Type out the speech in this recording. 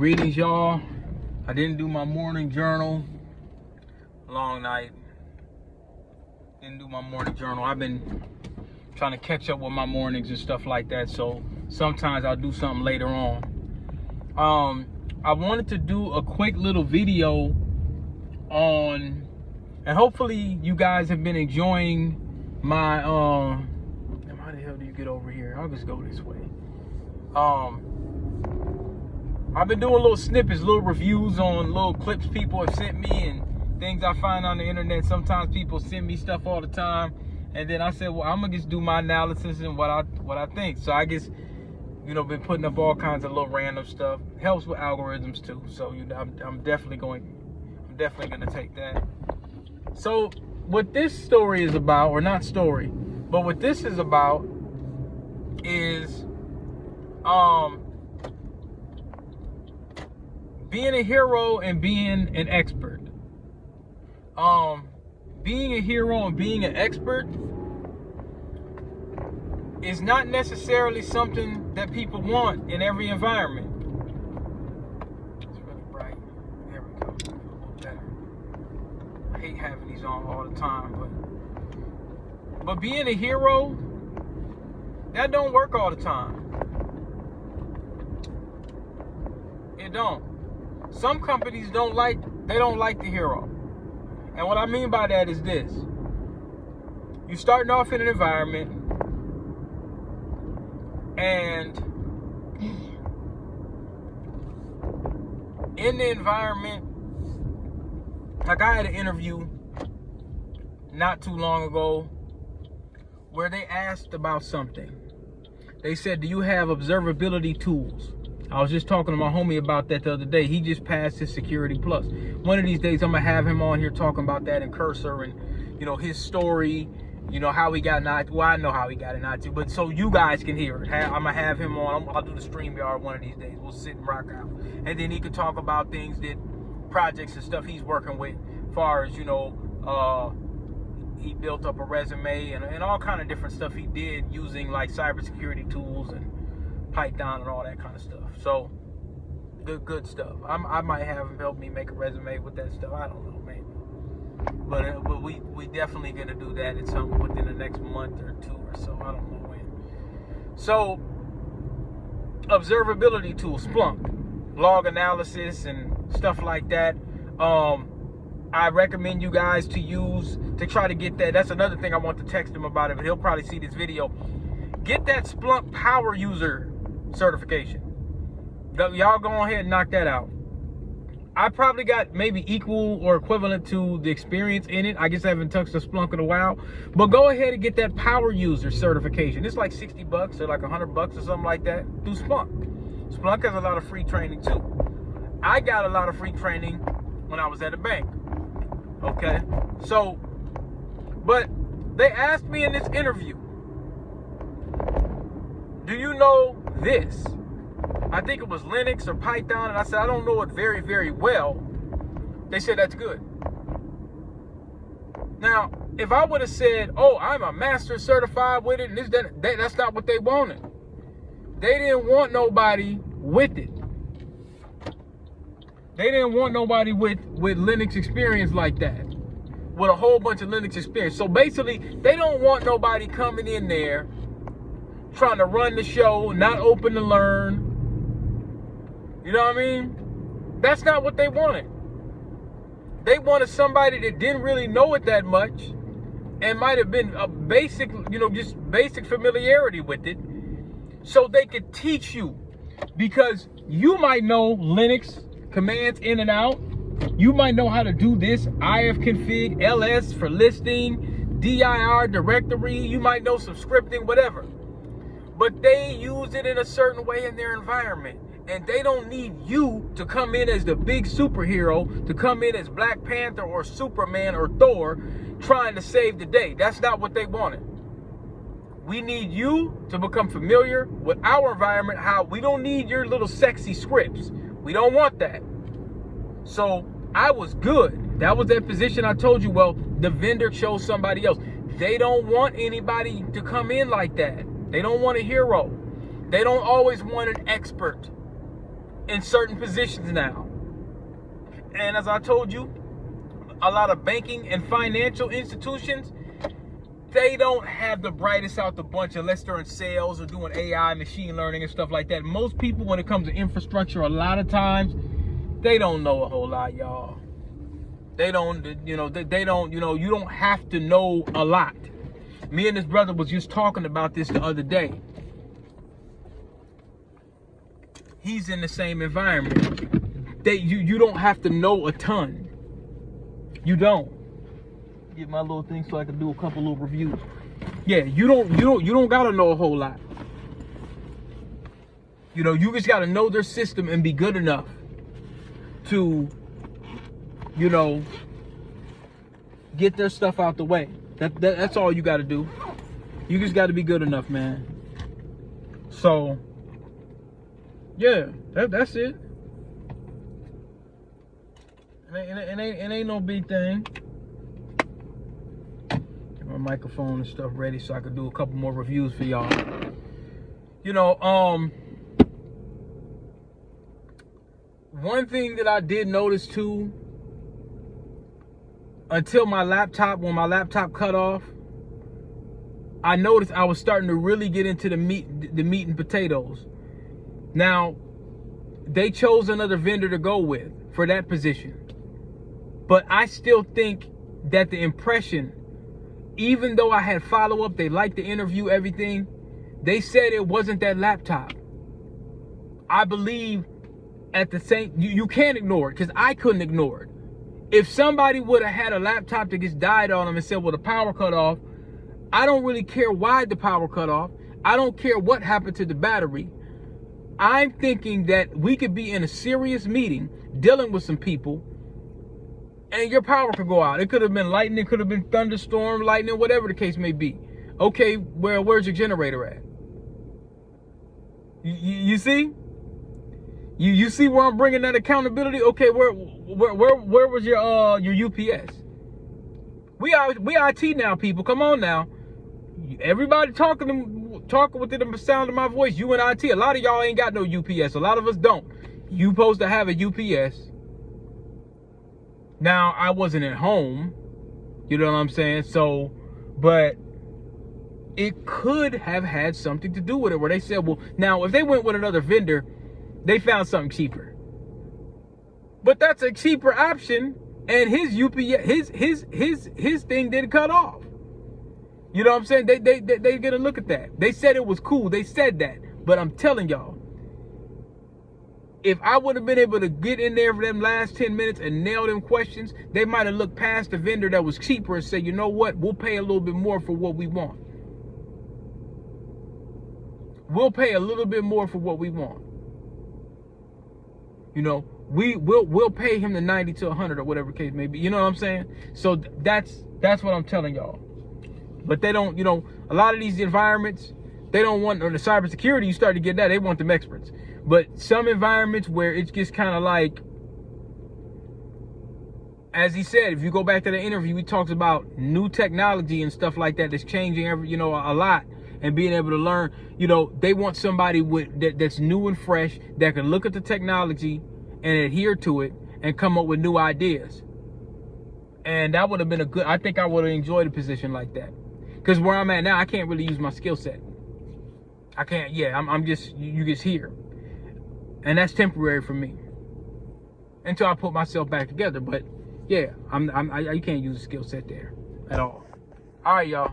Greetings, y'all. I didn't do my morning journal. Long night. Didn't do my morning journal. I've been trying to catch up with my mornings and stuff like that, so sometimes I'll do something later on. I wanted to do a quick little video on, and hopefully you guys have been enjoying my how the hell do you get over here? I'll just go this way. I've been doing little snippets, little reviews on little clips people have sent me and things I find on the internet. Sometimes people send me stuff all the time, and then I said, well, I'm gonna just do my analysis and what I think. So I guess, been putting up all kinds of little random stuff. Helps with algorithms too. So I'm definitely gonna take that. So what this story is about, or not story, but what this is about is being a hero and being an expert. Being a hero and being an expert is not necessarily something that people want in every environment. It's really bright. There we go. A little better. I hate having these on all the time, but being a hero, that don't work all the time. It don't. Some companies don't like the hero. And what I mean by that is this. You're starting off in an environment, and in the environment, like I had an interview not too long ago where they asked about something. They said, do you have observability tools? I was just talking to my homie about that the other day. He just passed his Security Plus. One of these days, I'm going to have him on here talking about that in Cursor and, his story, how he got an IT. Well, I know how he got an IT, but so you guys can hear it. I'm going to have him on. I'll do the StreamYard one of these days. We'll sit and rock out. And then he can talk about things projects and stuff he's working with, as far as, he built up a resume and all kind of different stuff he did using like cybersecurity tools and Python and all that kind of stuff. So good stuff. I might have him help me make a resume with that stuff. I don't know, maybe. But we definitely gonna do that in some within the next month or two or so. I don't know when. So observability tools, Splunk, log analysis and stuff like that. I recommend you guys to try to get that. That's another thing I want to text him about it, but he'll probably see this video. Get that Splunk power user certification. Y'all go ahead and knock that out. I probably got maybe equal or equivalent to the experience in it. I guess I haven't touched a Splunk in a while, but go ahead and get that power user certification. It's like $60 or like $100 or something like that through Splunk. Splunk has a lot of free training too. I got a lot of free training when I was at a bank. Okay, so, but they asked me in this interview, do you know this? I think it was Linux or Python, and I said, I don't know it very, very well. They said, that's good. Now, if I would have said, oh, I'm a master certified with it, and that's not what they wanted. They didn't want nobody with it. They didn't want nobody with Linux experience like that, with a whole bunch of Linux experience. So basically, they don't want nobody coming in there trying to run the show, not open to learn. You know what I mean? That's not what they wanted. They wanted somebody that didn't really know it that much and might have been a basic, just basic familiarity with it, so they could teach you. Because you might know Linux commands in and out. You might know how to do this, ifconfig, ls for listing, dir directory. You might know some scripting, whatever. But they use it in a certain way in their environment. And they don't need you to come in as the big superhero, to come in as Black Panther or Superman or Thor trying to save the day. That's not what they wanted. We need you to become familiar with our environment. How we don't need your little sexy scripts. We don't want that. So I was good. That was that position I told you. Well, the vendor chose somebody else. They don't want anybody to come in like that. They don't want a hero. They don't always want an expert. in certain positions now. And as I told you, a lot of banking and financial institutions, they don't have the brightest out the bunch unless they're in sales or doing AI, machine learning and stuff like that. Most people, when it comes to infrastructure, a lot of times, they don't know a whole lot, y'all. They don't, you don't have to know a lot. Me and this brother was just talking about this the other day. He's in the same environment. You don't have to know a ton. You don't. Get my little thing so I can do a couple little reviews. Yeah, you don't gotta know a whole lot. You just gotta know their system and be good enough to, get their stuff out the way. That's all you gotta do. You just gotta be good enough, man. So, yeah, that's it. It ain't no big thing. Get my microphone and stuff ready so I can do a couple more reviews for y'all. One thing that I did notice too, until when my laptop cut off, I noticed I was starting to really get into the meat and potatoes. Now, they chose another vendor to go with for that position. But I still think that the impression, even though I had follow-up, they liked the interview, everything, they said it wasn't that laptop. I believe at the same, you can't ignore it, because I couldn't ignore it. If somebody would have had a laptop that just died on them and said, well, the power cut off, I don't really care why the power cut off. I don't care what happened to the battery. I'm thinking that we could be in a serious meeting dealing with some people and your power could go out. It could have been lightning, it could have been thunderstorm, lightning, whatever the case may be. Okay, where's your generator at? You see? You see where I'm bringing that accountability? Okay, where was your UPS? We IT now, people. Come on now. Everybody talking within the sound of my voice. You and IT. A lot of y'all ain't got no UPS. A lot of us don't. You supposed to have a UPS. Now, I wasn't at home. You know what I'm saying? So, but it could have had something to do with it, where they said, well, now if they went with another vendor, they found something cheaper. But that's a cheaper option, and his UPS, his thing didn't cut off. You know what I'm saying? They get a look at that. They said it was cool. They said that. But I'm telling y'all, if I would have been able to get in there for them last 10 minutes and nail them questions, they might have looked past the vendor that was cheaper and said, you know what? We'll pay a little bit more for what we want. We'll pay a little bit more for what we want. We'll pay him the 90 to 100 or whatever case may be. You know what I'm saying? So that's what I'm telling y'all. But they don't, a lot of these environments, they don't want, or the cybersecurity, you start to get that, they want them experts. But some environments where it's just kind of like, as he said, if you go back to the interview, he talks about new technology and stuff like that that's changing a lot, and being able to learn. They want somebody that's new and fresh, that can look at the technology and adhere to it and come up with new ideas. And that would have been I think I would have enjoyed a position like that. Because where I'm at now, I can't really use my skill set. I can't, I'm just, you just here. And that's temporary for me. Until I put myself back together. But yeah, you can't use a skill set there at all. All right, y'all.